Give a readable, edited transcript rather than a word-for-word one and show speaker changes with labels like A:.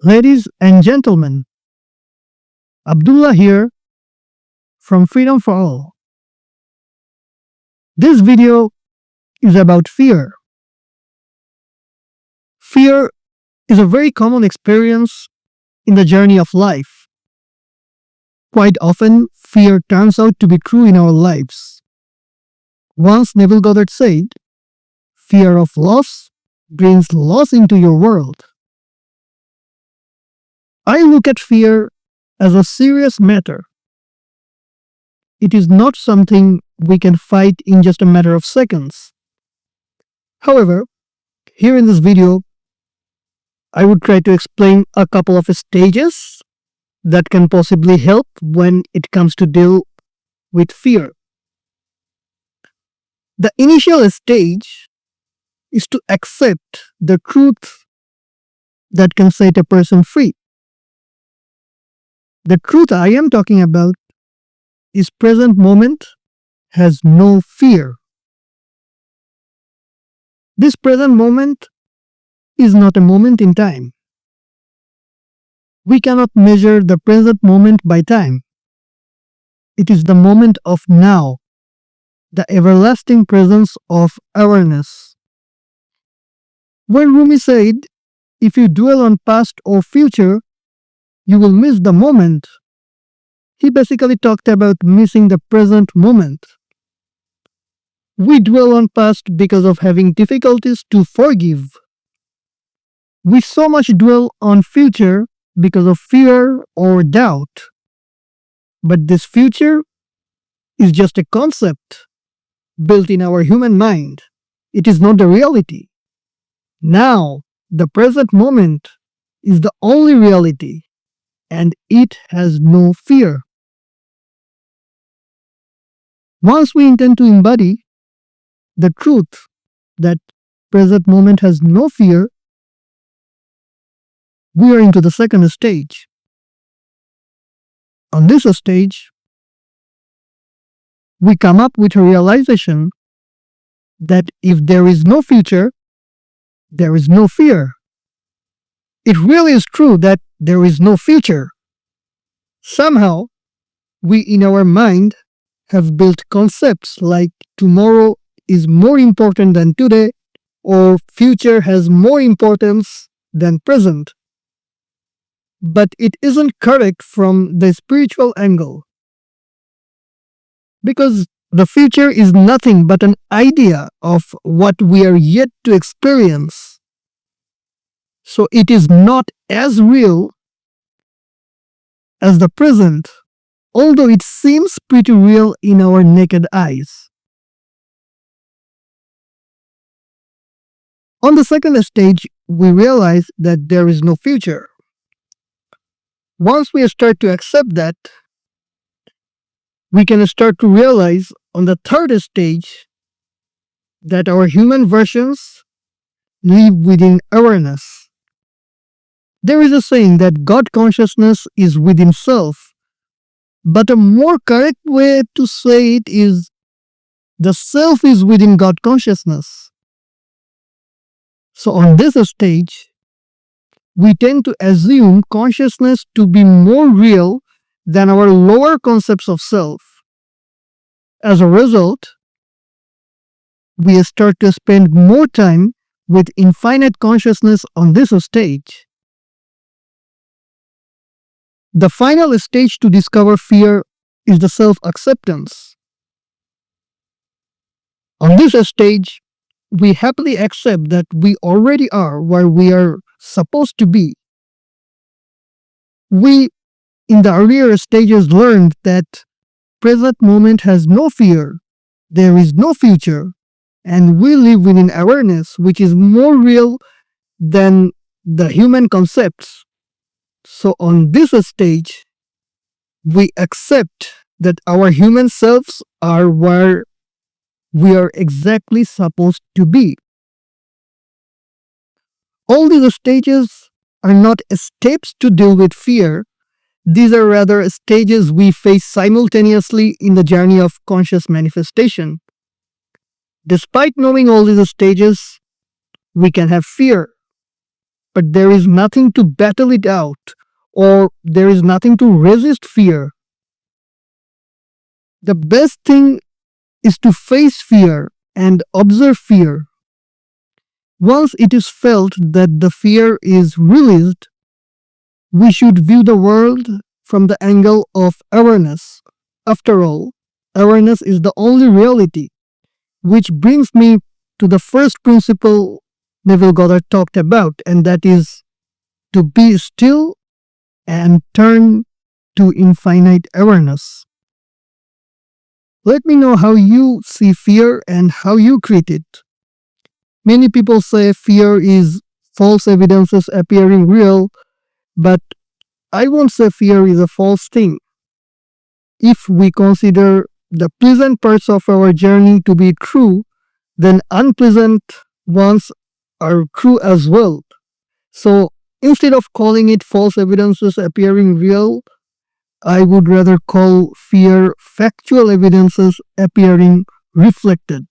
A: Ladies and gentlemen, Abdullah here from Freedom for All. This video is about fear. Fear is a very common experience in the journey of life. Quite often, fear turns out to be true in our lives. Once Neville Goddard said, "Fear of loss brings loss into your world." I look at fear as a serious matter. It is not something we can fight in just a matter of seconds. However, here in this video, I would try to explain a couple of stages that can possibly help when it comes to deal with fear. The initial stage is to accept the truth that can set a person free. The truth I am talking about is present moment has no fear. This present moment is not a moment in time. We cannot measure the present moment by time. It is the moment of now, the everlasting presence of awareness. When Rumi said, "If you dwell on past or future, you will miss the moment," he basically talked about missing the present moment. We dwell on past because of having difficulties to forgive. We so much dwell on future because of fear or doubt. But this future is just a concept built in our human mind. It is not the reality. Now, the present moment is the only reality, and it has no fear. Once we intend to embody the truth that present moment has no fear, we are into the second stage. On this stage, we come up with a realization that if there is no future, there is no fear. It really is true that there is no future. Somehow, we in our mind have built concepts like tomorrow is more important than today, or future has more importance than present. But it isn't correct from the spiritual angle, because the future is nothing but an idea of what we are yet to experience. So it is not as real as the present, although it seems pretty real in our naked eyes. On the second stage, we realize that there is no future. Once we start to accept that, we can start to realize on the third stage that our human versions live within awareness. There is a saying that God consciousness is within self, but a more correct way to say it is the self is within God consciousness. So on this stage, we tend to assume consciousness to be more real than our lower concepts of self. As a result, we start to spend more time with infinite consciousness on this stage. The final stage to discover fear is the self-acceptance. On this stage, we happily accept that we already are where we are supposed to be. We, in the earlier stages, learned that present moment has no fear, there is no future, and we live within awareness, which is more real than the human concepts. So on this stage, we accept that our human selves are where we are exactly supposed to be. All these stages are not steps to deal with fear. These are rather stages we face simultaneously in the journey of conscious manifestation. Despite knowing all these stages, we can have fear. but there is nothing to battle it out, or there is nothing to resist fear. The best thing is to face fear and observe fear. Once it is felt that the fear is released, we should view the world from the angle of awareness. After all, awareness is the only reality, which brings me to the first principle Neville Goddard talked about, and that is to be still and turn to infinite awareness. Let me know how you see fear and how you treat it. Many people say fear is false evidences appearing real, but I won't say fear is a false thing. If we consider the pleasant parts of our journey to be true, then unpleasant ones are true as well. So instead of calling it false evidences appearing real, I would rather call fear factual evidences appearing reflected.